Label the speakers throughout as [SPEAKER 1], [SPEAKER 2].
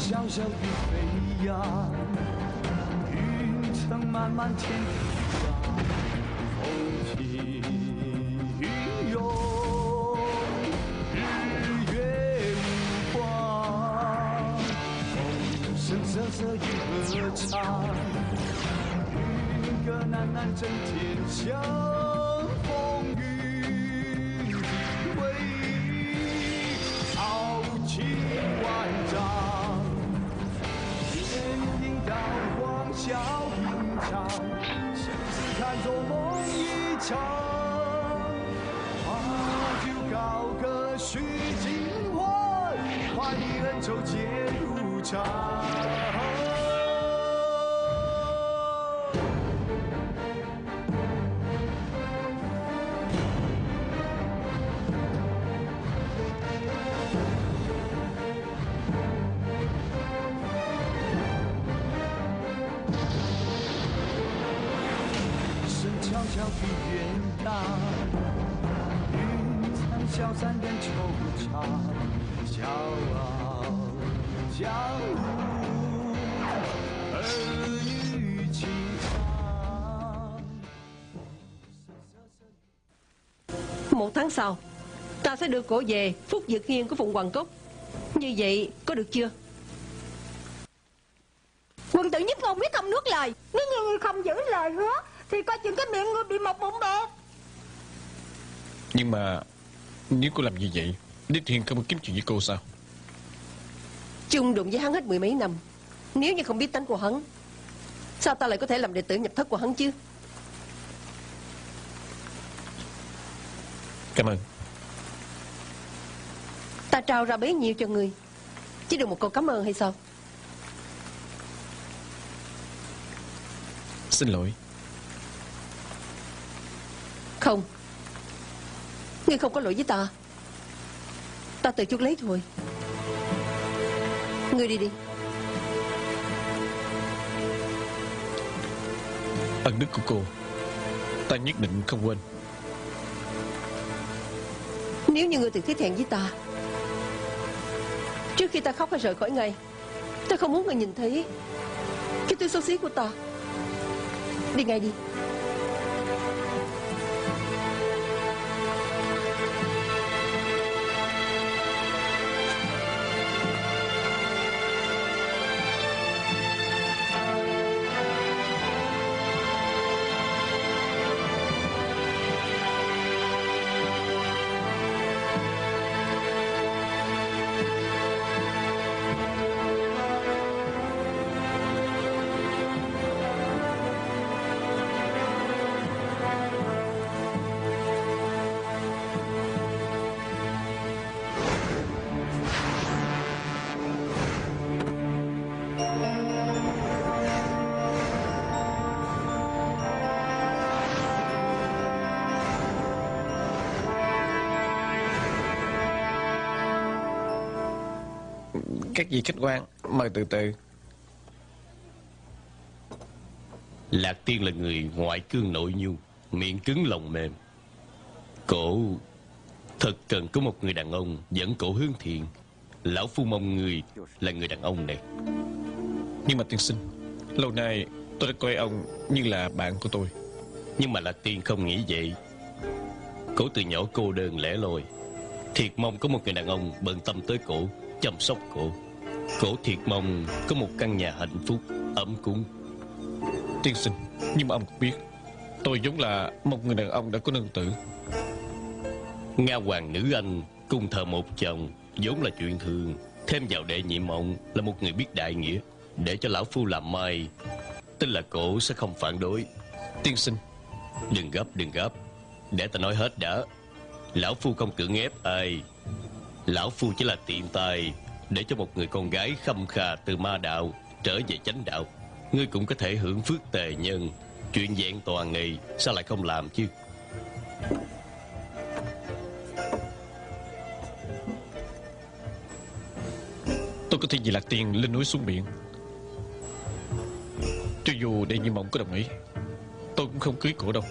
[SPEAKER 1] 小小的飞扬，云层漫漫天地上，风起云涌，日月无光，风声瑟瑟与歌唱，云歌喃喃震天响，风雨的威仪，豪气万丈，天地刀光笑吟唱，生死看作梦一场，把酒高歌续尽欢，快意恩仇皆如常。悄悄地远荡，云彩消散变惆怅，骄傲江湖，儿女情长。
[SPEAKER 2] Một tháng sau, ta sẽ đưa cổ về Phúc Dực Hiên của Phụng Hoàng Cốc. Như vậy có được chưa?
[SPEAKER 3] Quân tử nhất ngôn, quyết không nuốt lời. Nếu như ngươi không giữ lời hứa thì coi chừng cái miệng ngươi bị một bụng bẹt.
[SPEAKER 4] Nhưng mà nếu cô làm như vậy, Đích Hiên không có kiếm chuyện với cô sao?
[SPEAKER 2] Chung đụng với hắn hết 10 mấy năm, nếu như không biết tánh của hắn, sao ta lại có thể làm đệ tử nhập thất của hắn chứ?
[SPEAKER 4] Cảm ơn.
[SPEAKER 2] Ta trao ra bấy nhiêu cho ngươi, chỉ được một câu cảm ơn hay sao?
[SPEAKER 4] Xin lỗi.
[SPEAKER 2] Không, ngươi không có lỗi với ta. Ta tự chuốc lấy thôi. Ngươi đi đi.
[SPEAKER 4] Ân đức của cô ta nhất định không quên.
[SPEAKER 2] Nếu như ngươi tự thấy thẹn với ta, trước khi ta khóc hay rời khỏi ngay, ta không muốn ngươi nhìn thấy cái thứ xấu xí của ta. Đi ngay đi.
[SPEAKER 4] Các vị khách quan, mời từ từ.
[SPEAKER 5] Lạc Tiên là người ngoại cương nội nhu, miệng cứng lòng mềm. Cổ thật cần có một người đàn ông dẫn cổ hướng thiện. Lão phu mong người là người đàn ông này.
[SPEAKER 4] Nhưng mà tiên sinh, lâu nay tôi đã coi ông như là bạn của tôi.
[SPEAKER 5] Nhưng mà Lạc Tiên không nghĩ vậy. Cổ từ nhỏ cô đơn lẻ loi, thiệt mong có một người đàn ông bận tâm tới cổ, chăm sóc cổ. Cổ thiệt mong có một căn nhà hạnh phúc, ấm cúng.
[SPEAKER 4] Tiên sinh, nhưng mà ông biết, tôi vốn là một người đàn ông đã có nương tử.
[SPEAKER 5] Nga hoàng nữ anh cùng thờ một chồng vốn là chuyện thường. Thêm vào đệ nhị mộng là một người biết đại nghĩa. Để cho lão phu làm mai, tin là cổ sẽ không phản đối.
[SPEAKER 4] Tiên sinh,
[SPEAKER 5] đừng gấp, để ta nói hết đã. Lão phu không cưỡng ép ai. Lão phu chỉ là tiện tay để cho một người con gái khâm khà từ ma đạo trở về chánh đạo. Ngươi cũng có thể hưởng phước tề nhân. Chuyện vẹn toàn này sao lại không làm chứ?
[SPEAKER 4] tôi có thể vì Lạc Tiên lên núi xuống biển. Cho dù đệ nhị mộng có đồng ý, tôi cũng không cưới cổ đâu.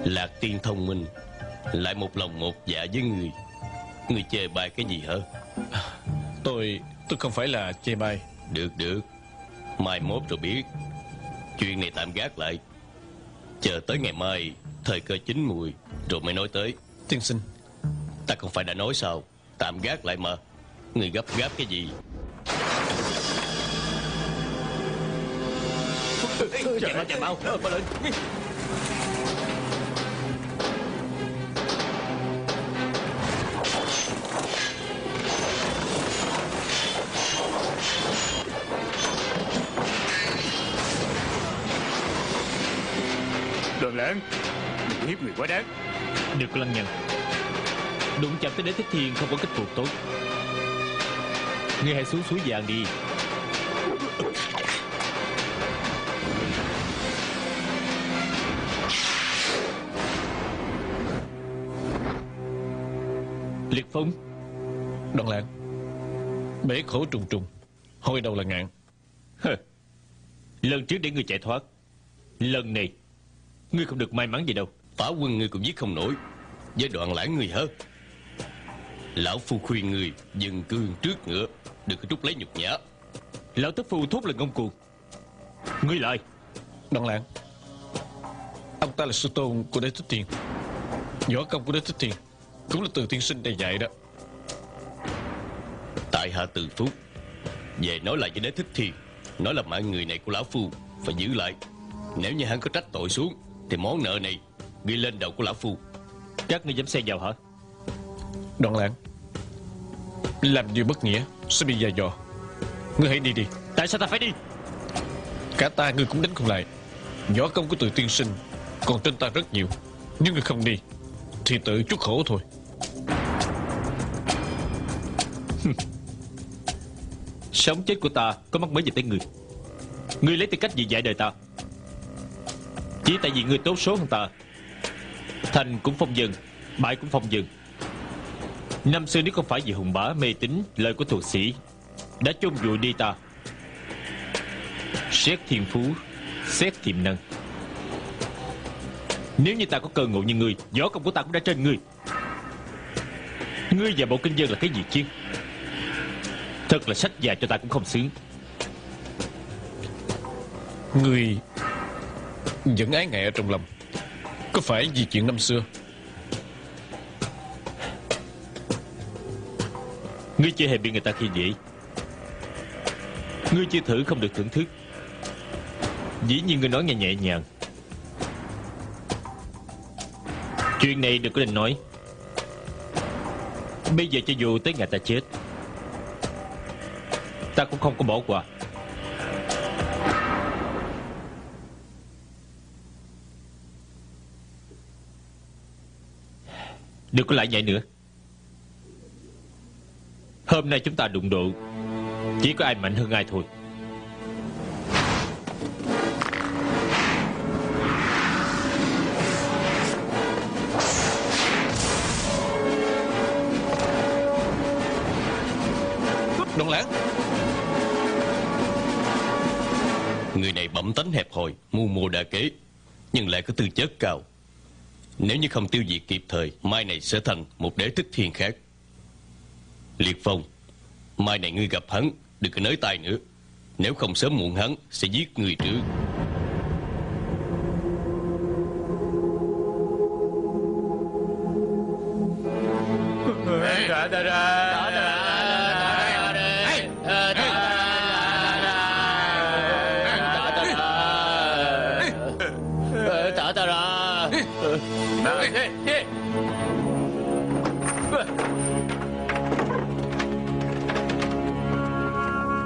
[SPEAKER 5] Lạc Tiên thông minh, lại một lòng một dạ với người. Người chê bai cái gì hả?
[SPEAKER 4] Tôi không phải là chê bai.
[SPEAKER 5] Được, mai mốt rồi biết. Chuyện này tạm gác lại, chờ tới ngày mai thời cơ chín mùi rồi mới nói tới.
[SPEAKER 4] Tiên sinh,
[SPEAKER 5] Ta không phải đã nói sao, tạm gác lại mà. Người gấp gáp cái gì? Chạy mau lên.
[SPEAKER 1] Đoàn Lãng, đừng hiếp người quá đáng.
[SPEAKER 6] Đừng có lăng nhăng. Đụng chạm tới Đế Thích Thiên không có kết cục tốt. Ngươi hãy xuống suối vàng đi. Liệt Phong.
[SPEAKER 4] Đoàn Lãng, bể khổ trùng trùng, hồi đầu là ngạn.
[SPEAKER 6] Lần trước để ngươi chạy thoát, lần này ngươi không được may mắn gì đâu.
[SPEAKER 5] Phá quân ngươi cũng giết không nổi, với Đoạn Lãng ngươi hả? Lão phu khuyên ngươi dừng cương trước ngựa, đừng có trút lấy nhục nhã.
[SPEAKER 6] Lão Tất Phu thốt lên ngông cuồng. Ngươi lại.
[SPEAKER 4] Đoàn Lãng, ông ta là sư tôn của Đế Thích Thiên. Võ công của Đế Thích Thiên cũng là từ tiên sinh đây dạy đó.
[SPEAKER 5] Tại hạ Từ Phúc về nói lại với Đế Thích Thiên, nói là mạng người này của lão phu phải giữ lại. Nếu như hắn có trách tội xuống thì món nợ này ghi lên đầu của lão phu.
[SPEAKER 6] Các ngươi dám xen vào hả?
[SPEAKER 4] Đoàn Lãng, làm điều bất nghĩa sẽ bị dày dò. Ngươi hãy đi đi.
[SPEAKER 6] Tại sao ta phải đi?
[SPEAKER 4] Cả ta ngươi cũng đánh không lại. Võ công của Từ tiên sinh còn trên ta rất nhiều. Nếu ngươi không đi thì tự chuốc khổ thôi.
[SPEAKER 6] Sống chết của ta có mắc mới gì tới ngươi? Ngươi lấy tư cách gì dạy đời ta? Chỉ tại vì ngươi tốt số hơn ta. Thành cũng phong dân, bại cũng phong dân. Năm xưa nếu không phải vì hùng bá mê tín lời của thuật sĩ đã chôn vùi đi ta. Xét thiên phú, xét tiềm năng. Nếu như ta có cơ ngộ như ngươi, võ công của ta cũng đã trên ngươi. Ngươi và bộ kinh dân là cái gì chứ? Thật là sách già cho ta cũng không xứng.
[SPEAKER 4] Ngươi vẫn ái ngại ở trong lòng, có phải vì chuyện năm xưa?
[SPEAKER 6] Ngươi chưa hề bị người ta khi dễ. Ngươi chưa thử không được thưởng thức. Dĩ nhiên ngươi nói nghe nhẹ nhàng. Chuyện này đừng có nên nói. Bây giờ cho dù tới ngày ta chết, ta cũng không có bỏ qua. Đừng có lại nhảy nữa. Hôm nay chúng ta đụng độ, chỉ có ai mạnh hơn ai thôi.
[SPEAKER 4] Đoàn Lãng,
[SPEAKER 5] Người này bẩm tánh hẹp hòi, mưu mô đa kế, nhưng lại có tư chất cao. Nếu như không tiêu diệt kịp thời, mai này sẽ thành một Đế Thích Thiên khác. Liệt Phong, mai này ngươi gặp hắn đừng có nới tay nữa, nếu không sớm muộn hắn sẽ giết người trước.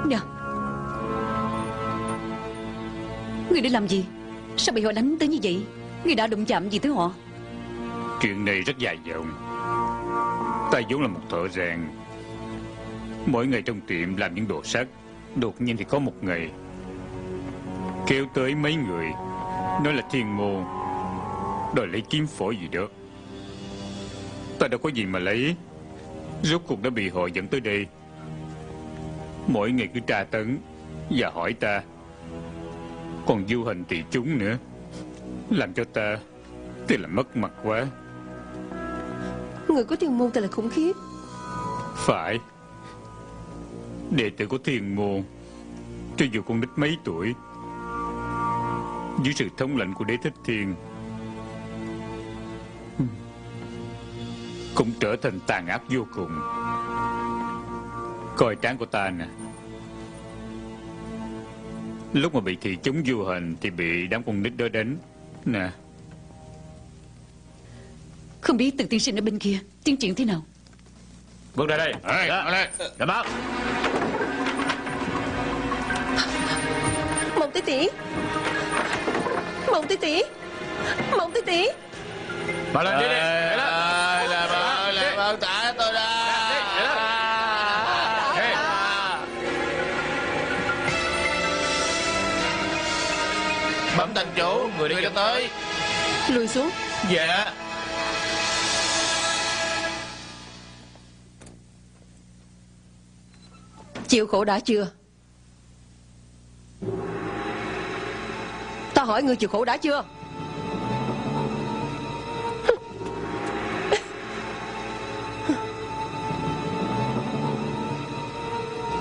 [SPEAKER 7] Nè, ngươi để làm gì? Sao bị họ đánh tới như vậy? Ngươi đã đụng chạm gì tới họ?
[SPEAKER 1] Chuyện này rất dài dòng. Ta vốn là một thợ rèn, mỗi ngày trong tiệm làm những đồ sắt. Đột nhiên thì có một ngày kéo tới mấy người, nói là thiên môn đòi lấy kiếm phổi gì đó. Ta đâu có gì mà lấy. Rốt cuộc đã bị họ dẫn tới đây. Mỗi ngày cứ tra tấn và hỏi ta, còn du hành tỳ chúng nữa, làm cho ta thật là mất mặt quá.
[SPEAKER 2] Người có thiên môn thật là khủng khiếp.
[SPEAKER 8] Phải. Đệ tử của Thiên Môn, cho dù con nít mấy tuổi, dưới sự thống lĩnh của Đế Thích Thiên, cũng trở thành tàn ác vô cùng. Coi trán của ta nè, lúc mà bị thị chúng du hành thì bị đám con nít đó đánh nè.
[SPEAKER 7] Không biết Từ tiên sinh ở bên kia tiến triển thế nào.
[SPEAKER 6] Bước ra đây. Đảm bảo.
[SPEAKER 2] Mộng tỷ tỷ, Mộng tỷ tỷ, Mộng tỷ tỷ.
[SPEAKER 6] Mà lên đi đi.
[SPEAKER 5] Làm ơn thả tôi ra. Bẩm thành chủ, người đi cho tới.
[SPEAKER 2] Lùi xuống.
[SPEAKER 5] Dạ.
[SPEAKER 2] Chịu khổ đã chưa? Ta hỏi ngươi chịu khổ đã chưa?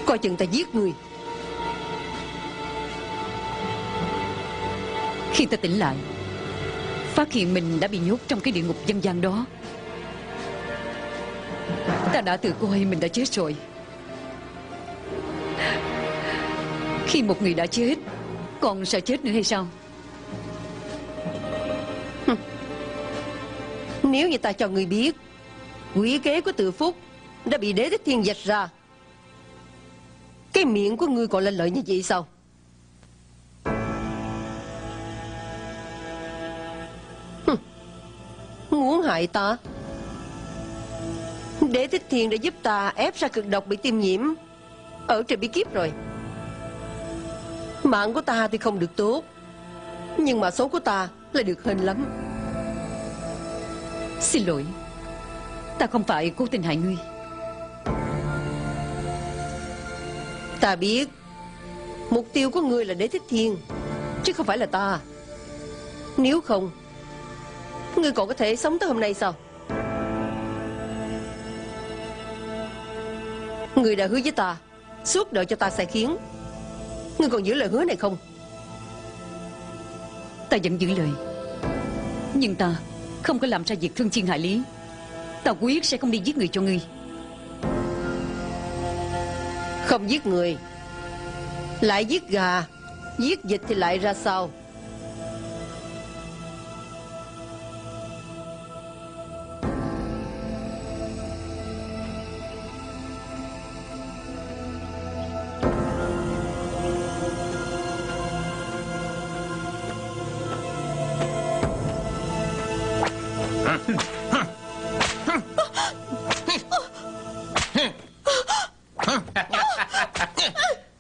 [SPEAKER 2] Coi chừng ta giết ngươi.
[SPEAKER 7] Khi ta tỉnh lại, phát hiện mình đã bị nhốt trong cái địa ngục dân gian đó. Ta đã tự coi mình đã chết rồi. Khi một người đã chết, còn sợ chết nữa hay sao?
[SPEAKER 2] Nếu như ta cho ngươi biết quỷ kế của Từ Phúc đã bị Đế Thích Thiên vạch ra, cái miệng của ngươi còn lên lợi như vậy sao? Muốn hại ta? Đế Thích Thiên đã giúp ta ép ra cực độc bị tiêm nhiễm ở trên bí kíp rồi. Mạng của ta thì không được tốt, nhưng mà số của ta là được hên lắm.
[SPEAKER 7] Xin lỗi, ta không phải cố tình hại ngươi.
[SPEAKER 2] Ta biết mục tiêu của ngươi là Đế Thích Thiên, chứ không phải là ta. Nếu không, ngươi còn có thể sống tới hôm nay sao? Ngươi đã hứa với ta suốt đời cho ta sai khiến. Ngươi còn giữ lời hứa này không?
[SPEAKER 7] Ta vẫn giữ lời, nhưng ta không có làm ra việc thương thiên hại lý. Ta quyết sẽ không đi giết người cho ngươi.
[SPEAKER 2] Không giết người lại giết gà, giết vịt thì lại ra sao?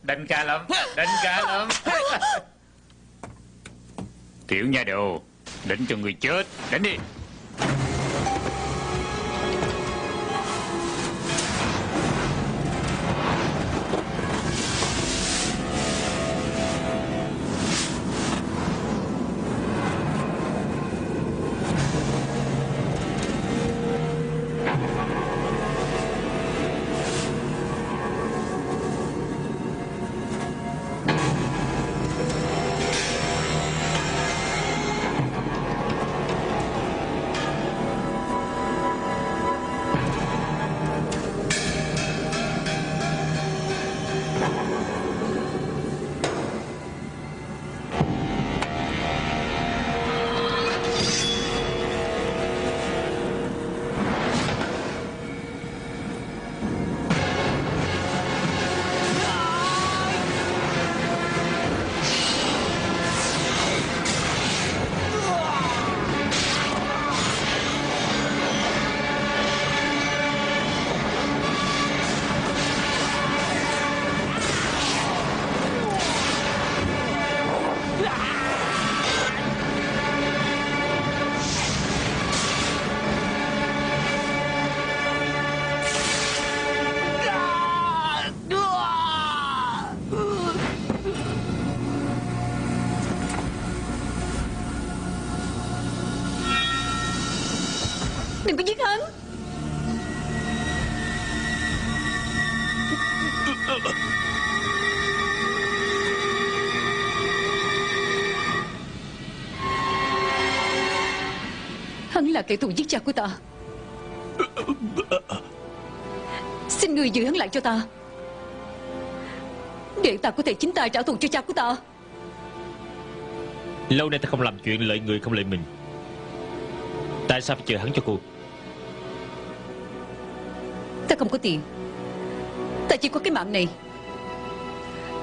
[SPEAKER 8] Đánh ca lắm, đánh ca lắm. Tiểu nha đầu, đánh cho người chết, đánh đi.
[SPEAKER 7] Đừng có giết hắn. Hắn là kẻ thù giết cha của ta. Xin người giữ hắn lại cho ta, để ta có thể chính tay trả thù cho cha của ta.
[SPEAKER 6] Lâu nay ta không làm chuyện lợi người không lợi mình. Tại sao phải chờ hắn cho cô?
[SPEAKER 7] Ta không có tiền, ta chỉ có cái mạng này.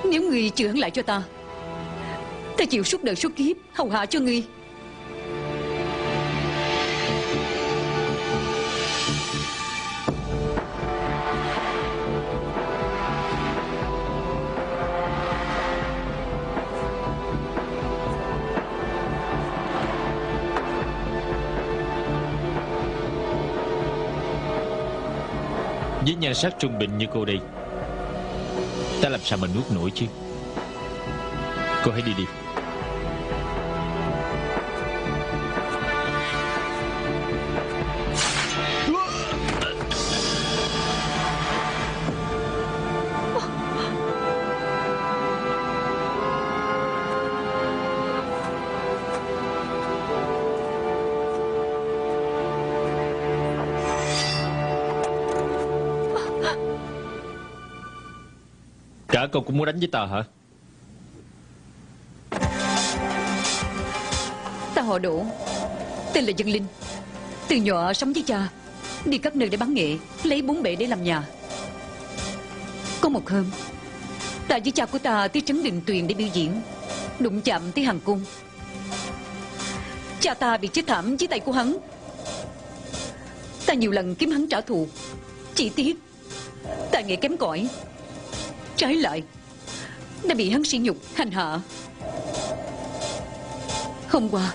[SPEAKER 7] Nếu người chữa hắn lại cho ta, ta chịu suốt đời suốt kiếp hầu hạ cho người.
[SPEAKER 6] Với nhan sắc trung bình như cô đây, ta làm sao mà nuốt nổi chứ. Cô hãy đi đi. Cả cậu cũng muốn đánh với ta hả?
[SPEAKER 7] Ta họ Đỗ, tên là Dân Linh. Từ nhỏ sống với cha, đi các nơi để bán nghệ, lấy bún bể để làm nhà. Có một hôm, ta với cha của ta tới trấn Đình Tuyền để biểu diễn, đụng chạm tới hàng cung. Cha ta bị chết thảm dưới tay của hắn. Ta nhiều lần kiếm hắn trả thù, chỉ tiếc tài nghệ kém cỏi, trái lại đã bị hắn sỉ nhục hành hạ. Hôm qua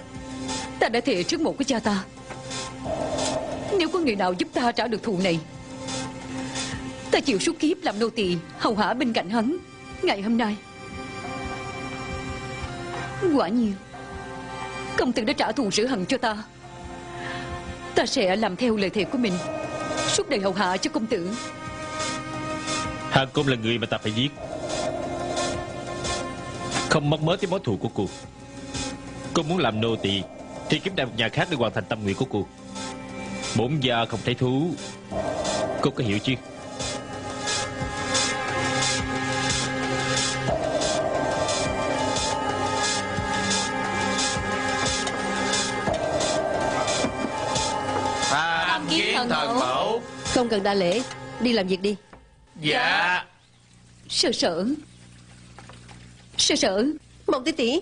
[SPEAKER 7] ta đã thề trước mộ của cha ta, nếu có người nào giúp ta trả được thù này, ta chịu suốt kiếp làm nô tỳ hầu hạ bên cạnh hắn. Ngày hôm nay quả nhiên công tử đã trả thù rửa hận cho ta. Ta sẽ làm theo lời thề của mình, suốt đời hầu hạ cho công tử.
[SPEAKER 6] Hàng Công là người mà ta phải giết, không mắc mớ tới mối thù của cô. Cô muốn làm nô tỳ thì kiếm đại một nhà khác để hoàn thành tâm nguyện của cô. Bổn gia không thấy thú, cô có hiểu chứ?
[SPEAKER 5] Tham kiến thần mẫu.
[SPEAKER 2] Không cần đa lễ, đi làm việc đi.
[SPEAKER 5] Dạ.
[SPEAKER 7] Sở sở, sở sở,
[SPEAKER 2] Mộng tỷ tỷ,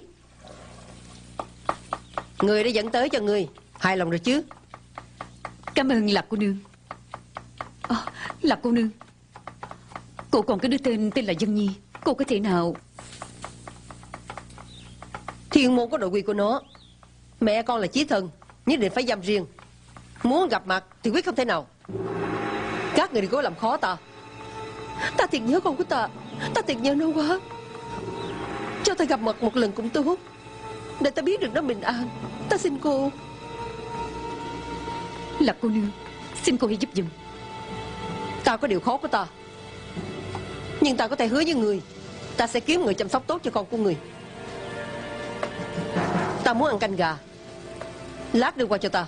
[SPEAKER 2] người đã dẫn tới cho người hài lòng rồi chứ?
[SPEAKER 7] cảm ơn Lạc cô nương. Lạc cô nương, cô còn có đứa tên là Dân Nhi. Cô có thể nào...
[SPEAKER 2] Thiên môn có nội quy của nó. Mẹ con là chí thân, nhất định phải giam riêng. Muốn gặp mặt thì quyết không thể nào. Các người đừng cố làm khó ta. Ta thiệt nhớ con của ta, ta thiệt nhớ nó quá. Cho ta gặp mặt một lần cũng tốt, để ta biết được nó bình an. Ta xin cô.
[SPEAKER 7] Lạc cô nương, xin cô hãy giúp giùm.
[SPEAKER 2] Ta có điều khó của ta, nhưng ta có thể hứa với người, ta sẽ kiếm người chăm sóc tốt cho con của người. Ta muốn ăn canh gà, lát đưa qua cho ta.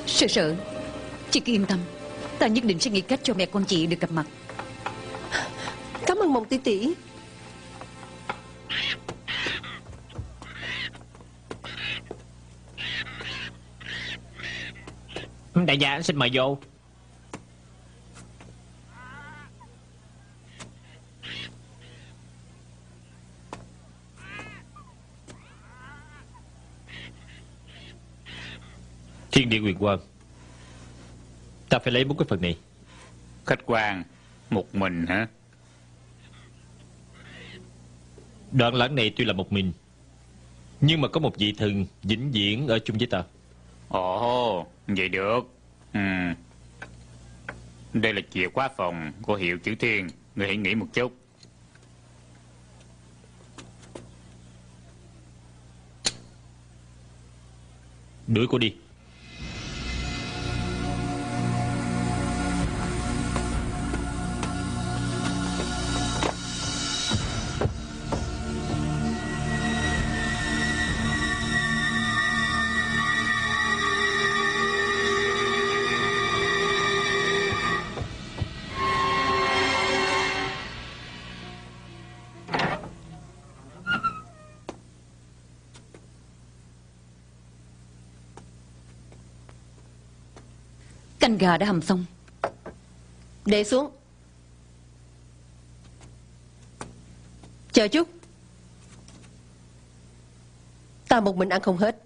[SPEAKER 7] Sở sở, chị cứ yên tâm, ta nhất định sẽ nghĩ cách cho mẹ con chị được gặp mặt.
[SPEAKER 2] Cảm ơn Mộng tỷ tỷ.
[SPEAKER 6] Đại gia xin mời vô. Thiên địa quyền quang, ta phải lấy 4 cái phần này.
[SPEAKER 8] Khách quan, một mình hả?
[SPEAKER 6] Đoạn lãng này tuy là một mình, nhưng mà có một vị thần vĩnh viễn ở chung với ta.
[SPEAKER 8] Ồ, vậy được. Đây là chìa khóa phòng của hiệu chữ Thiên. Người hãy nghĩ một chút.
[SPEAKER 6] Đuổi cô đi.
[SPEAKER 7] Canh gà đã hầm xong.
[SPEAKER 2] Để xuống. Chờ chút. Ta một mình ăn không hết,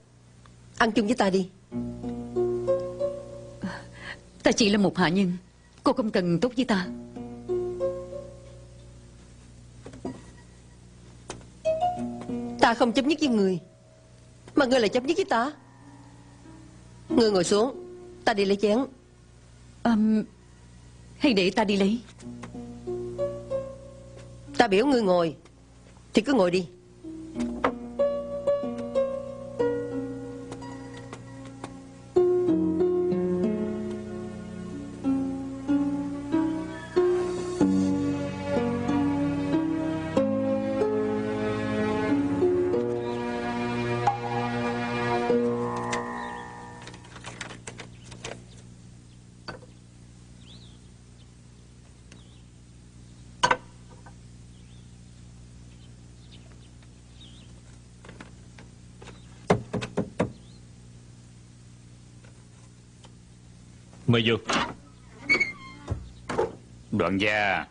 [SPEAKER 2] ăn chung với ta đi.
[SPEAKER 7] Ta chỉ là một hạ nhân, cô không cần tốt với ta.
[SPEAKER 2] Ta không chấp nhất với người, mà ngươi lại chấp nhất với ta. Ngươi ngồi xuống, ta đi lấy chén.
[SPEAKER 7] Hay để ta đi lấy?
[SPEAKER 2] Ta biểu ngươi ngồi thì cứ ngồi đi.
[SPEAKER 6] Mời vô.
[SPEAKER 8] Đoạn gia,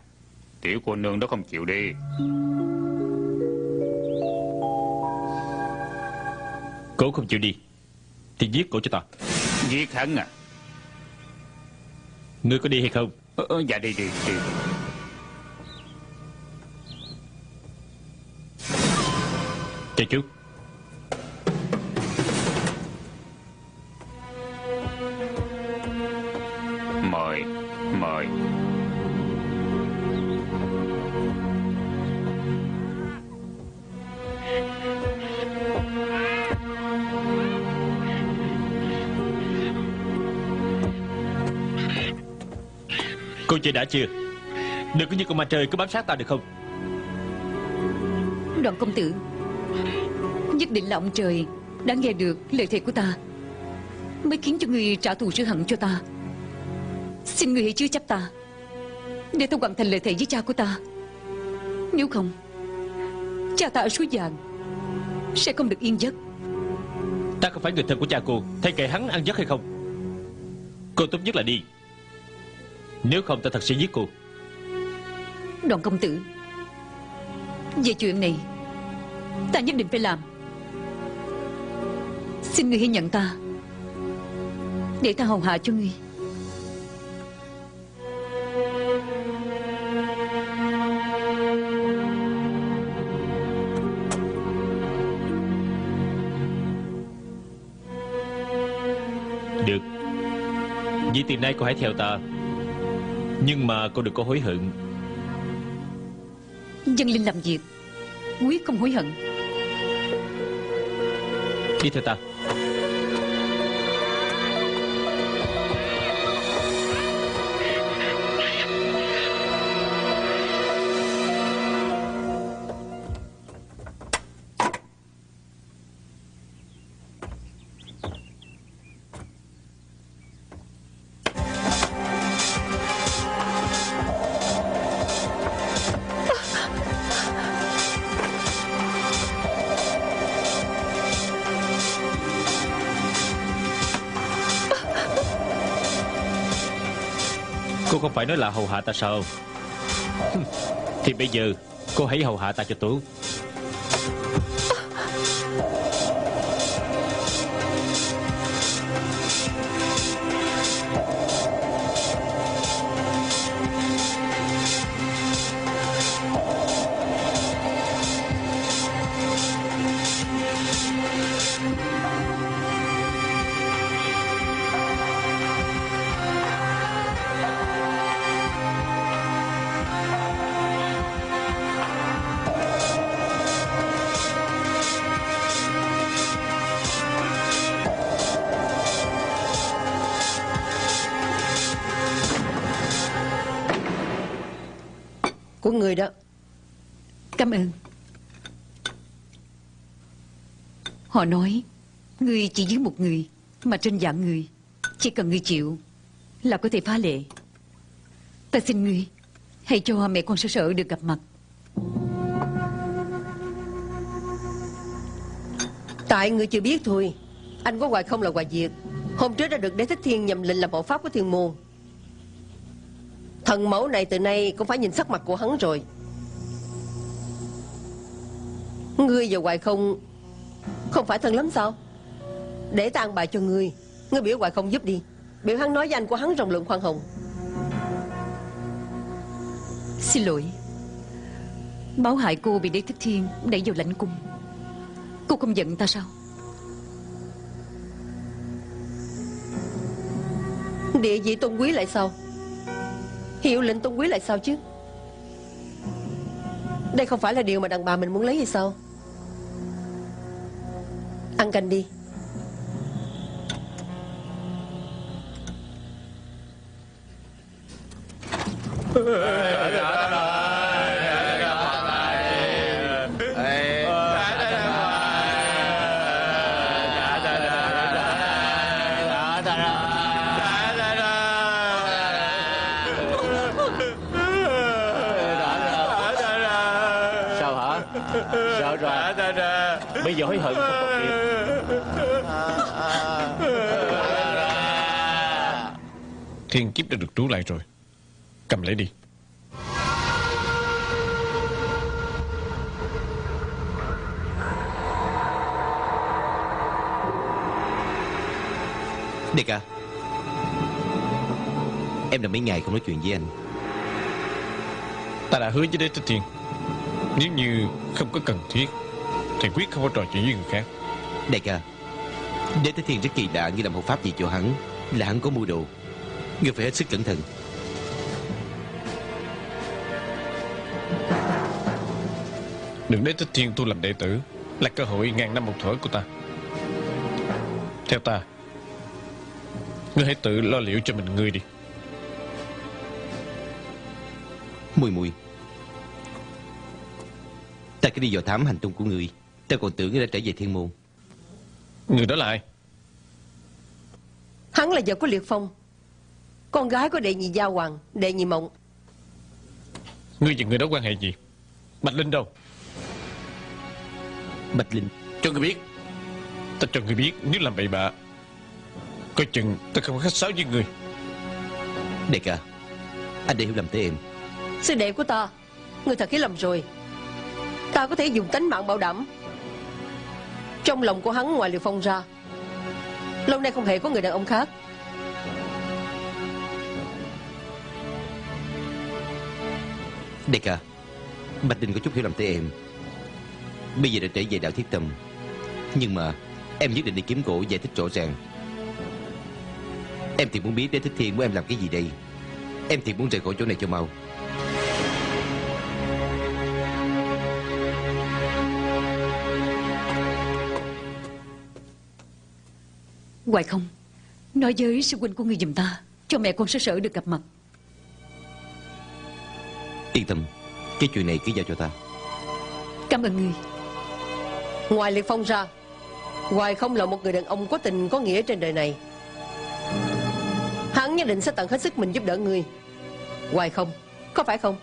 [SPEAKER 8] tiểu cô nương đó không chịu đi.
[SPEAKER 6] Cổ không chịu đi thì giết cổ cho ta.
[SPEAKER 8] Giết hắn à?
[SPEAKER 6] Ngươi có đi hay không?
[SPEAKER 8] Dạ đi.
[SPEAKER 6] Chờ chút.
[SPEAKER 8] Mời.
[SPEAKER 6] Cô chơi đã chưa? Đừng có như con ma trời cứ bám sát ta được không?
[SPEAKER 7] Đoạn công tử, nhất định là ông trời đã nghe được lời thề của ta, mới khiến cho người trả thù sư hận cho ta. Xin người hãy chứa chấp ta, để ta hoàn thành lời thề với cha của ta. Nếu không, cha ta ở suối vàng sẽ không được yên giấc.
[SPEAKER 6] Ta không phải người thân của cha cô, thay kệ hắn ăn giấc hay không. Cô tốt nhất là đi, nếu không ta thật sẽ giết cô.
[SPEAKER 7] Đoạn công tử, về chuyện này ta nhất định phải làm. Xin người hãy nhận ta, để ta hầu hạ cho người.
[SPEAKER 6] Được. Vì từ nay cô hãy theo ta, nhưng mà cô đừng có hối hận.
[SPEAKER 7] Dân Linh làm việc quyết không hối hận.
[SPEAKER 6] Đi theo ta. Cô không phải nói là hầu hạ ta sao? Thì bây giờ cô hãy hầu hạ ta cho tốt.
[SPEAKER 2] Của người đó.
[SPEAKER 7] Cảm ơn. Họ nói người chỉ dưới một người, mà trên vạn người. Chỉ cần ngươi chịu là có thể phá lệ. Ta xin ngươi hãy cho mẹ con Sở được gặp mặt.
[SPEAKER 2] Tại người chưa biết thôi. Anh có hoài không là hoài diệt. Hôm trước đã được Đế Thích Thiên nhậm lệnh làm hộ pháp của Thiên Môn. Thần mẫu này từ nay cũng phải nhìn sắc mặt của hắn rồi. Ngươi và Hoài Không không phải thân lắm sao? Để ta an bài cho ngươi. Ngươi biểu Hoài Không giúp đi. Biểu hắn nói với anh của hắn rộng lượng khoan hồng.
[SPEAKER 7] Xin lỗi. Báo hại cô bị Đế Thích Thiên đẩy vào lãnh cung. Cô không giận ta sao?
[SPEAKER 2] Địa vị tôn quý lại sao? Hiệu lệnh tôn quý lại sao chứ? Đây không phải là điều mà đàn bà mình muốn lấy hay sao? Ăn canh đi.
[SPEAKER 6] Sao hả? Sợ rồi. Bây giờ hối hận không còn kịp.
[SPEAKER 4] Thiên kiếp đã được trú lại rồi. Cầm lấy đi.
[SPEAKER 9] Đại ca, em đã mấy ngày không nói chuyện với anh.
[SPEAKER 4] Ta đã hứa với Đế Thích Thiên, nếu như không có cần thiết thì quyết không có trò chuyện với người khác.
[SPEAKER 9] Đại ca, Đế Thích Thiên rất kỳ lạ, như làm hộ pháp gì cho hắn là hắn có mưu đồ. Ngươi phải hết sức cẩn thận.
[SPEAKER 4] Được Đế Thích Thiên tu làm đệ tử là cơ hội ngàn năm một thở của ta. Theo ta, ngươi hãy tự lo liệu cho mình ngươi đi.
[SPEAKER 9] Mùi mùi, ta cứ đi dò thám hành tung của ngươi. Ta còn tưởng ngươi đã trở về Thiên Môn.
[SPEAKER 4] Người đó là ai?
[SPEAKER 2] Hắn là vợ của Liệt Phong, con gái của đệ nhị Gia Hoàng, đệ nhị Mộng.
[SPEAKER 4] Ngươi và người đó quan hệ gì? Bạch Linh đâu?
[SPEAKER 9] Bạch Linh?
[SPEAKER 4] Cho ngươi biết. Ta cho ngươi biết, nếu làm bậy bạ coi chừng ta không có khách sáo với ngươi.
[SPEAKER 9] Đại ca, anh đã hiểu lầm tới em.
[SPEAKER 2] Sư đệ của ta, ngươi thật hiểu lầm rồi. Ta có thể dùng tánh mạng bảo đảm. Trong lòng của hắn ngoài Liệt Phong ra, lâu nay không hề có người đàn ông khác.
[SPEAKER 9] Đại ca, Bạch Linh có chút hiểu lầm tới em. Bây giờ đã trở về đạo Thiết Tâm, nhưng mà em nhất định đi kiếm cổ giải thích rõ ràng. Em thì muốn biết Đế Thích Thiên muốn em làm cái gì đây. Em thì muốn rời khỏi chỗ này cho mau.
[SPEAKER 7] Hoài Không, nói với sư huynh của ngươi giùm ta, cho mẹ con sở được gặp mặt.
[SPEAKER 9] Yên tâm, cái chuyện này cứ giao cho ta.
[SPEAKER 7] Cảm ơn ngươi.
[SPEAKER 2] Ngoài Liệt Phong ra, Hoài Không là một người đàn ông có tình có nghĩa trên đời này. Hắn nhất định sẽ tận hết sức mình giúp đỡ ngươi. Hoài Không, có phải không?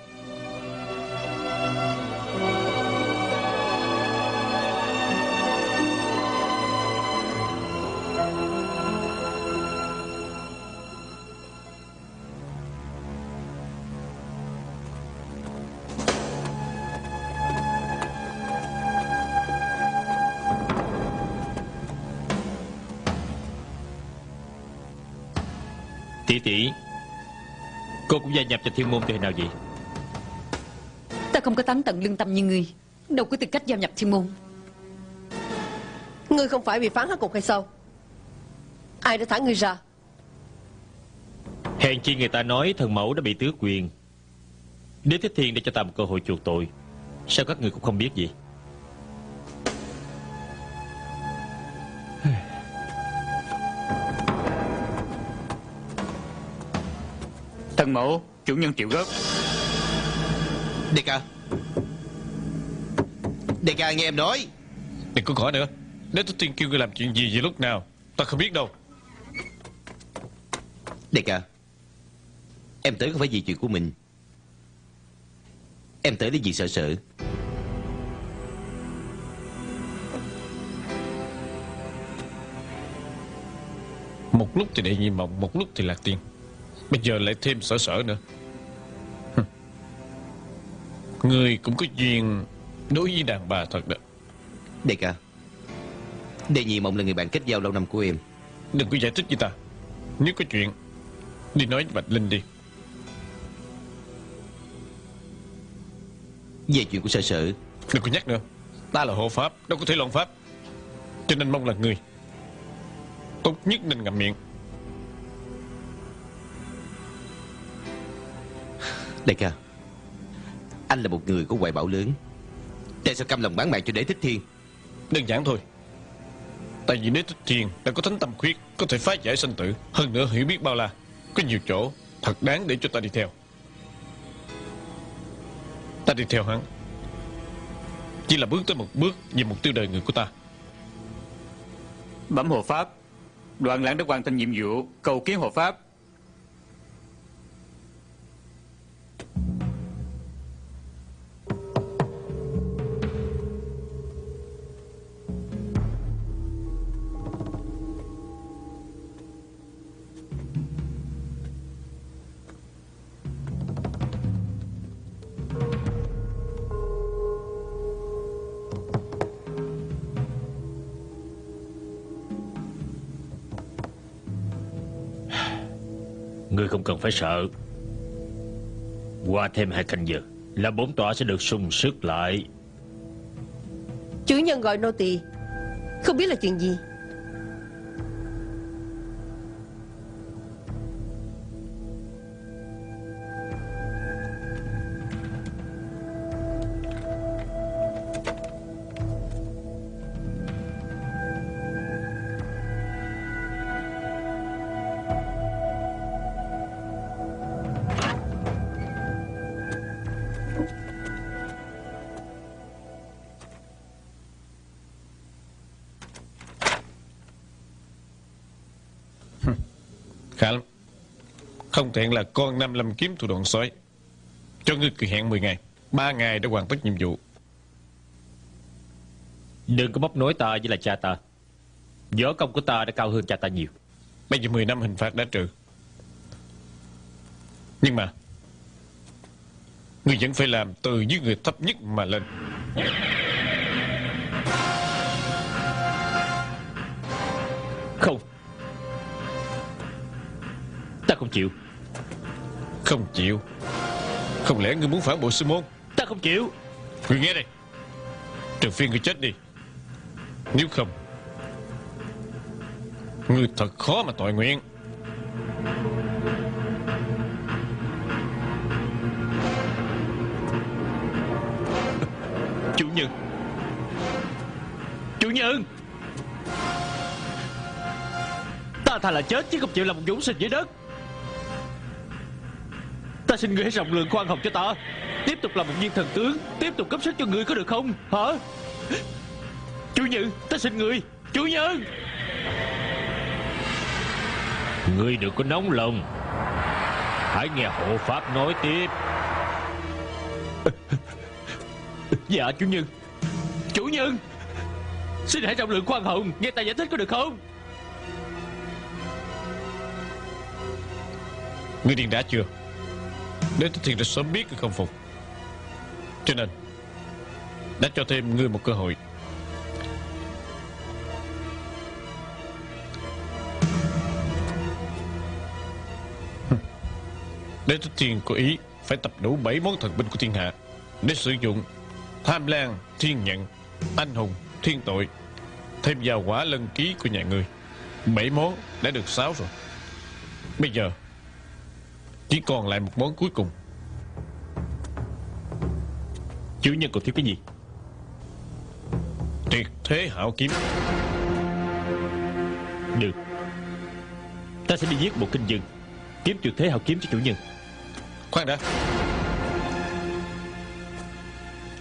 [SPEAKER 6] Tỷ tỷ, cô cũng gia nhập cho Thiên Môn từ hồi nào vậy?
[SPEAKER 7] Ta không có tán tận lương tâm như ngươi, đâu có tư cách giao nhập Thiên Môn.
[SPEAKER 2] Ngươi không phải bị phán hết cục hay sao? Ai đã thả ngươi ra?
[SPEAKER 6] Hèn chi người ta nói thần mẫu đã bị tước quyền. Đế Thích Thiên để cho ta một cơ hội chuộc tội. Sao các người cũng không biết gì?
[SPEAKER 8] Thân mẫu, chủ nhân triệu góp.
[SPEAKER 9] Đại ca, đại ca nghe em nói.
[SPEAKER 4] Đừng có hỏi nữa. Đế Thích Thiên kêu ngươi làm chuyện gì vậy lúc nào ta không biết đâu.
[SPEAKER 9] Đại ca, em tới không phải vì chuyện của mình. Em tới để vì sợ sợ.
[SPEAKER 4] Một lúc thì Đệ Nhị Mộng, một lúc thì Lạc Tiên, bây giờ lại thêm Sở Sở nữa. Người cũng có duyên đối với đàn bà thật đó.
[SPEAKER 9] Đại ca, Đệ Nhị Mộng là người bạn kết giao lâu năm của em.
[SPEAKER 4] Đừng có giải thích với ta. Nếu có chuyện đi nói với Bạch Linh đi.
[SPEAKER 9] Về chuyện của Sở Sở,
[SPEAKER 4] Đừng có nhắc nữa. Ta là hộ pháp, đâu có thể loạn pháp. Cho nên mong là người tốt nhất nên ngậm miệng.
[SPEAKER 9] đại ca, anh là một người có hoài bão lớn, tại sao cam lòng bán mạng cho Đế Thích Thiên?
[SPEAKER 4] Đơn giản thôi. Tại vì Đế Thích Thiên đã có thánh tâm khuyết, có thể phá giải sanh tử. Hơn nữa hiểu biết bao la, có nhiều chỗ thật đáng để cho ta đi theo. Ta đi theo hắn chỉ là bước tới một bước về mục tiêu đời người của ta.
[SPEAKER 8] Bẩm hộ pháp, Đoạn Lãng đã hoàn thành nhiệm vụ, cầu kiến hộ pháp.
[SPEAKER 6] Ngươi không cần phải sợ. Qua thêm 2 canh giờ là 4 tòa sẽ được sung sức lại.
[SPEAKER 2] Chủ nhân gọi nô tỳ, không biết là chuyện gì.
[SPEAKER 4] Khá lắm. Không thẹn là con Nam Lâm kiếm thủ đoạn sói. Cho ngươi kỳ hạn 10 ngày, 3 ngày đã hoàn tất nhiệm vụ.
[SPEAKER 6] Đừng có móc nối ta với là cha ta. Võ công của ta đã cao hơn cha ta nhiều.
[SPEAKER 4] Bây giờ 10 năm hình phạt đã trừ, nhưng mà ngươi vẫn phải làm từ dưới người thấp nhất mà lên.
[SPEAKER 6] Không, ta không chịu.
[SPEAKER 4] Không chịu? Không lẽ ngươi muốn phản bội sư môn?
[SPEAKER 6] Ta không chịu.
[SPEAKER 4] Ngươi nghe đây, trừ phi ngươi chết đi, nếu không ngươi thật khó mà tội nguyện.
[SPEAKER 6] Chủ nhân, chủ nhân, ta thà là chết chứ không chịu làm một dũng sinh dưới đất. Ta xin ngươi hãy rộng lượng khoan hồng cho ta, tiếp tục làm một viên thần tướng, tiếp tục cấp sức cho ngươi có được không hả? Chủ nhân, ta xin ngươi. Chủ nhân, ngươi đừng có nóng lòng, hãy nghe hộ pháp nói tiếp. Dạ chủ nhân. Chủ nhân, xin hãy rộng lượng khoan hồng, nghe ta giải thích có được không?
[SPEAKER 4] Ngươi điên đã chưa? Đế Thích Thiên đã sớm biết ngươi không phục, cho nên đã cho thêm ngươi một cơ hội. Đế Thích Thiên có ý phải tập đủ 7 món thần binh của thiên hạ để sử dụng Tham Lang, Thiên Nhận, Anh Hùng, Thiên Tội, thêm vào Hỏa Lân Ký của nhà ngươi. 7 món đã được 6 rồi. Bây giờ chỉ còn lại một món cuối cùng.
[SPEAKER 6] Chủ nhân còn thiếu cái gì?
[SPEAKER 4] Tuyệt Thế Hảo Kiếm.
[SPEAKER 6] Được, ta sẽ đi giết một kinh dân, kiếm Tuyệt Thế Hảo Kiếm cho chủ nhân.
[SPEAKER 4] Khoan đã.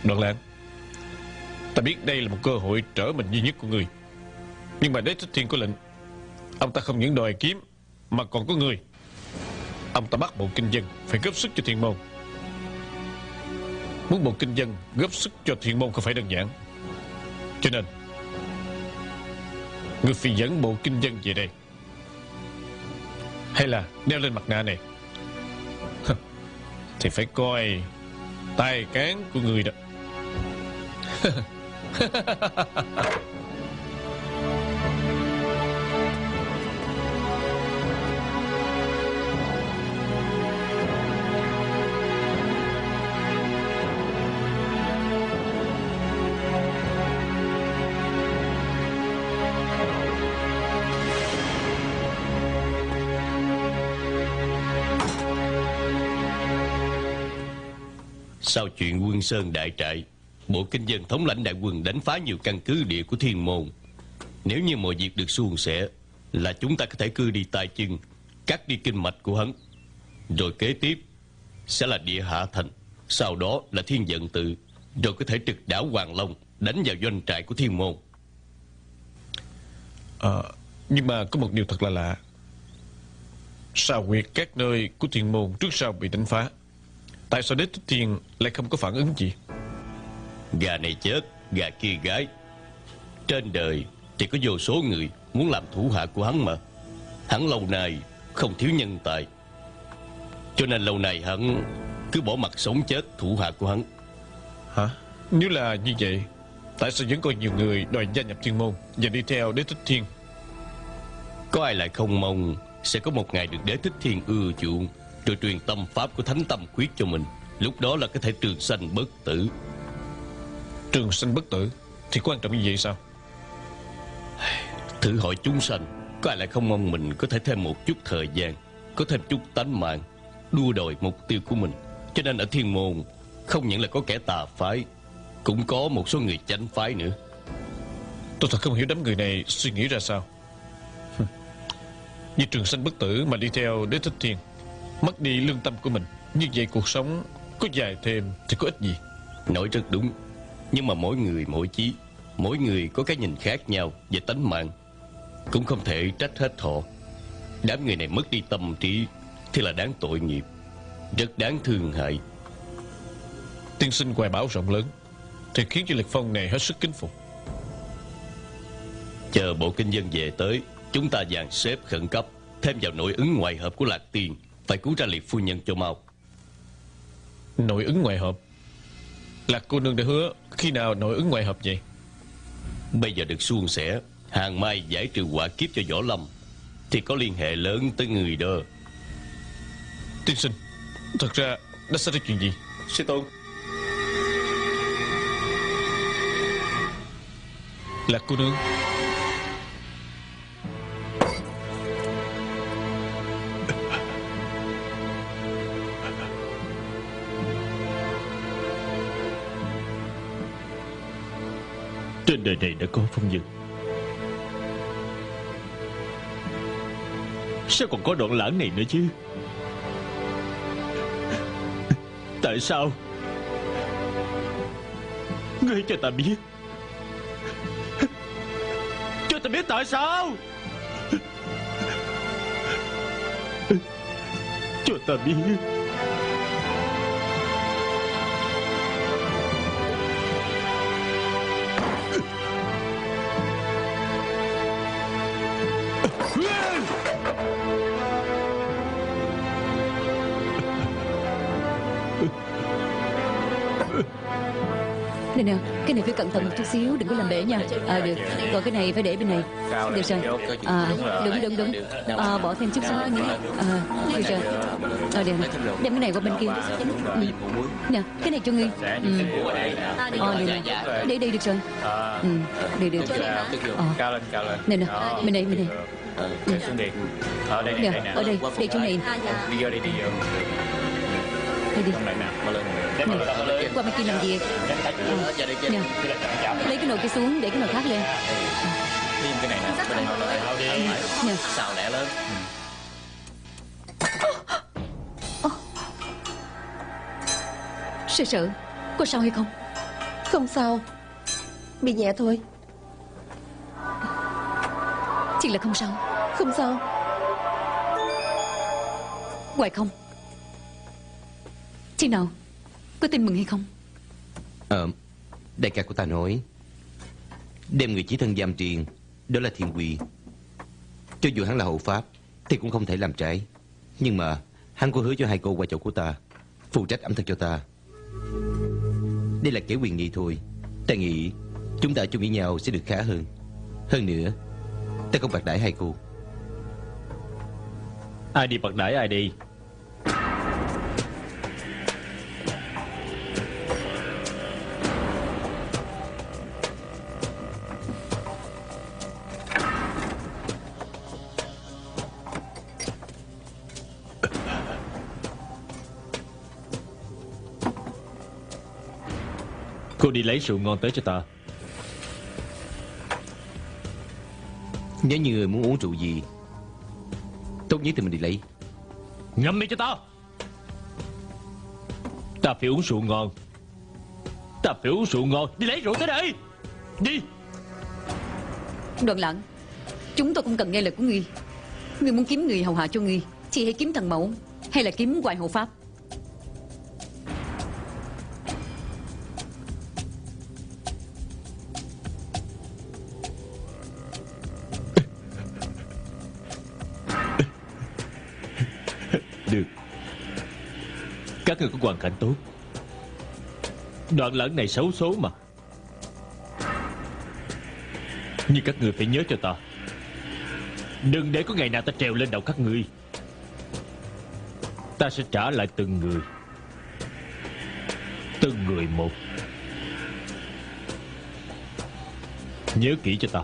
[SPEAKER 4] Đoạn Lãng, ta biết đây là một cơ hội trở mình duy nhất của người, nhưng mà Đế Thích Thiên có lệnh. Ông ta không những đòi kiếm mà còn có người. Ông ta bắt bộ kinh dân phải góp sức cho thiên môn. Muốn bộ kinh dân góp sức cho thiên môn không phải đơn giản, cho nên ngươi phải dẫn bộ kinh dân về đây, hay là đeo lên mặt nạ này? Thì phải coi tài cán của người đó.
[SPEAKER 5] Sau chuyện Quân Sơn đại trại, Bộ Kinh Dân thống lãnh đại quân đánh phá nhiều căn cứ địa của Thiên Môn. Nếu như mọi việc được suôn sẻ, là chúng ta có thể cưa đi tay chân, cắt đi kinh mạch của hắn. Rồi kế tiếp sẽ là Địa Hạ Thành, sau đó là Thiên Vận Tự, rồi có thể trực đảo Hoàng Long, đánh vào doanh trại của Thiên Môn.
[SPEAKER 4] Nhưng mà có một điều thật là lạ. Sao huyệt các nơi của Thiên Môn trước sau bị đánh phá, tại sao Đế Thích Thiên lại không có phản ứng gì?
[SPEAKER 5] Gà này chết, gà kia gái. Trên đời thì có vô số người muốn làm thủ hạ của hắn mà. Hắn lâu nay không thiếu nhân tài, cho nên lâu nay hắn cứ bỏ mặc sống chết thủ hạ của hắn.
[SPEAKER 4] Hả? Nếu là như vậy, tại sao vẫn còn nhiều người đòi gia nhập Thiên Môn và đi theo Đế Thích Thiên?
[SPEAKER 5] Có ai lại không mong sẽ có một ngày được Đế Thích Thiên ưa chuộng, rồi truyền tâm pháp của Thánh Tâm Quyết cho mình. Lúc đó là có thể trường sanh bất tử.
[SPEAKER 4] Trường sanh bất tử thì quan trọng như vậy sao?
[SPEAKER 5] Thử hỏi chúng sanh, có ai lại không mong mình có thể thêm một chút thời gian, có thêm chút tánh mạng, đua đòi mục tiêu của mình. Cho nên ở Thiên Môn không những là có kẻ tà phái, cũng có một số người chánh phái nữa.
[SPEAKER 4] Tôi thật không hiểu đám người này suy nghĩ ra sao. Vì trường sanh bất tử mà đi theo Đế Thích Thiên, mất đi lương tâm của mình, như vậy cuộc sống có dài thêm thì có ích gì?
[SPEAKER 5] Nói rất đúng. Nhưng mà mỗi người mỗi chí, mỗi người có cái nhìn khác nhau về tánh mạng, cũng không thể trách hết họ. Đám người này mất đi tâm trí thì là đáng tội nghiệp, rất đáng thương hại.
[SPEAKER 4] Tiên sinh hoài bão rộng lớn thì khiến cho Liệt Phong này hết sức kính phục.
[SPEAKER 5] Chờ Bộ Kinh Dân về tới, chúng ta dàn xếp khẩn cấp, thêm vào nội ứng ngoại hợp của Lạc Tiên, phải cứu ra Liệt phu nhân cho mau.
[SPEAKER 4] Nội ứng ngoại hợp? Lạc cô nương đã hứa khi nào nội ứng ngoại hợp vậy?
[SPEAKER 5] Bây giờ được suôn sẻ, hàng mai giải trừ họa kiếp cho Võ Lâm thì có liên hệ lớn tới người đó.
[SPEAKER 4] Tiên sinh, thật ra đã xảy ra chuyện gì?
[SPEAKER 6] Sư tôn.
[SPEAKER 4] Lạc cô nương.
[SPEAKER 6] Trên đời này đã có phong dân, sao còn có đoạn lãng này nữa chứ? Tại sao? Ngươi cho ta biết, cho ta biết tại sao. Cho ta biết.
[SPEAKER 7] Này nè, cái này phải cẩn thận một chút xíu, đừng có làm bể nha. Được, còn cái này phải để bên này. Được rồi. Đúng. Bỏ thêm chút xíu nữa. Được rồi. Đem cái này qua bên kia. Nè, cái này cho Nghi. Để đây được rồi. Được.
[SPEAKER 8] Cao lên.
[SPEAKER 7] Này nè, bên này.
[SPEAKER 8] Xuống điện. Ở đây
[SPEAKER 7] nè, ở đây chỗ này.
[SPEAKER 8] Đi vô.
[SPEAKER 7] Đây đi. Này, qua bên kia làm việc. Nè, lấy cái nồi kia xuống, để cái nồi khác lên.
[SPEAKER 8] Thêm cái này nè, bên đây
[SPEAKER 7] nè.
[SPEAKER 5] Xào lẹ lên.
[SPEAKER 7] Sợ, có sao hay không?
[SPEAKER 2] Không sao, bị nhẹ thôi.
[SPEAKER 7] Chỉ là không sao.
[SPEAKER 2] Không sao.
[SPEAKER 7] Hoài không? Thế nào? Có tin mừng hay không?
[SPEAKER 9] Đại ca của ta nói đem người chỉ thân giam triền, đó là Thiên Quy. Cho dù hắn là hộ pháp, thì cũng không thể làm trái. Nhưng mà hắn có hứa cho hai cô qua chỗ của ta, phụ trách ẩm thực cho ta. Đây là kẻ quyền nghi thôi. Ta nghĩ chúng ta chung với nhau sẽ được khá hơn. Hơn nữa, ta không bạc đãi hai cô.
[SPEAKER 6] Ai đi bạc đãi ai đi. Cô đi lấy rượu ngon tới cho ta.
[SPEAKER 9] Nếu như người muốn uống rượu gì, tốt nhất thì mình đi lấy.
[SPEAKER 6] Ngậm miệng cho ta. Ta phải uống rượu ngon. Ta phải uống rượu ngon. Đi lấy rượu tới đây. Đi.
[SPEAKER 7] Đoàn Lãng, chúng tôi cũng cần nghe lời của ngươi. Ngươi muốn kiếm người hầu hạ cho ngươi thì hãy kiếm thần mẫu, hay là kiếm hoài hộ pháp.
[SPEAKER 6] Được. Các người có hoàn cảnh tốt. Đoạn Lãng này xấu số mà. Nhưng các người phải nhớ cho ta, đừng để có ngày nào ta trèo lên đầu các ngươi. Ta sẽ trả lại từng người, từng người một. Nhớ kỹ cho ta.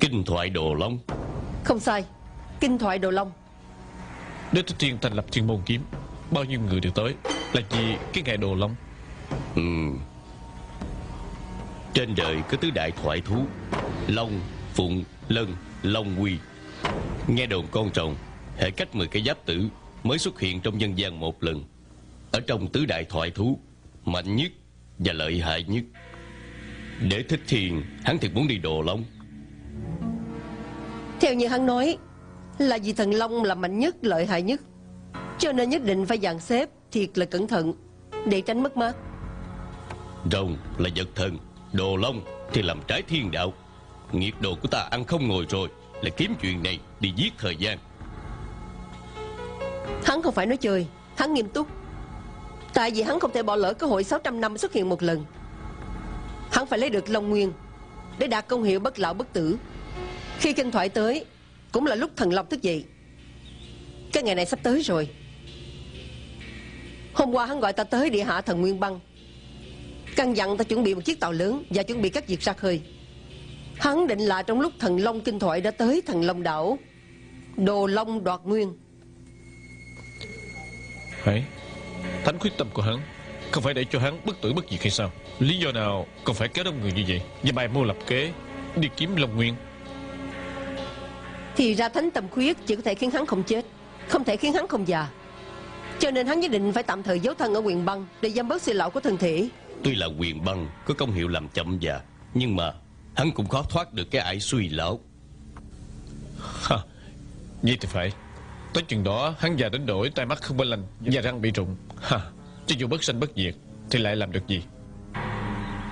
[SPEAKER 5] Kinh thoại Đồ Long.
[SPEAKER 2] Không sai, kinh thoại Đồ Long.
[SPEAKER 4] Đế Thích Thiên thành lập chuyên môn kiếm, bao nhiêu người đều tới. Là vì cái ngày Đồ Long.
[SPEAKER 5] Trên đời có tứ đại thoại thú: Long, Phụng, Lân, Long Quy. Nghe đồn con rồng hệ cách 10 cái giáp tử mới xuất hiện trong nhân gian một lần. Ở trong tứ đại thoại thú, mạnh nhất và lợi hại nhất. Đế Thích Thiên hắn thiệt muốn đi Đồ Long.
[SPEAKER 2] Theo như hắn nói, là vì thần Long là mạnh nhất, lợi hại nhất, cho nên nhất định phải dàn xếp thiệt là cẩn thận để tránh mất mát.
[SPEAKER 5] Rồng là vật thần, Đồ Long thì làm trái thiên đạo. Nghiệt đồ của ta ăn không ngồi rồi, lại kiếm chuyện này đi giết thời gian.
[SPEAKER 2] Hắn không phải nói chơi, hắn nghiêm túc. Tại vì hắn không thể bỏ lỡ cơ hội 600 năm xuất hiện một lần. Hắn phải lấy được Long Nguyên để đạt công hiệu bất lão bất tử. Khi kinh thoại tới, cũng là lúc thần Long thức dậy. Cái ngày này sắp tới rồi. Hôm qua hắn gọi ta tới địa hạ thần Nguyên Băng, căn dặn ta chuẩn bị một chiếc tàu lớn và chuẩn bị các việc ra khơi. Hắn định là trong lúc thần Long kinh thoại đã tới thần Long đảo, Đồ Long đoạt nguyên.
[SPEAKER 4] Phải. Thánh quyết tâm của hắn không phải để cho hắn bất tử bất diệt hay sao? Lý do nào còn phải kéo đông người như vậy và bày mưu lập kế đi kiếm Long Nguyên?
[SPEAKER 2] Thì ra thánh tâm khuyết chỉ có thể khiến hắn không chết, không thể khiến hắn không già. Cho nên hắn nhất định phải tạm thời giấu thân ở Huyền Băng để giảm bớt sự lão của thân thể.
[SPEAKER 5] Tuy là Huyền Băng có công hiệu làm chậm già, nhưng mà hắn cũng khó thoát được cái ải suy lão.
[SPEAKER 4] Ha, vậy thì phải. Tới chừng đó hắn già đến đổi tai mắt không bên lành và răng bị rụng. Ha, cho dù bất sanh bất diệt thì lại làm được gì?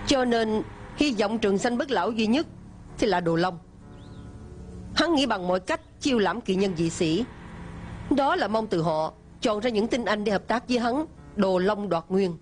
[SPEAKER 2] Cho nên hy vọng trường sanh bất lão duy nhất thì là Đồ Long. Hắn nghĩ bằng mọi cách chiêu lãm kỵ nhân dị sĩ, đó là mong từ họ chọn ra những tinh anh để hợp tác với hắn, Đồ Long đoạt nguyên.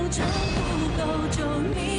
[SPEAKER 10] 长不够，就你。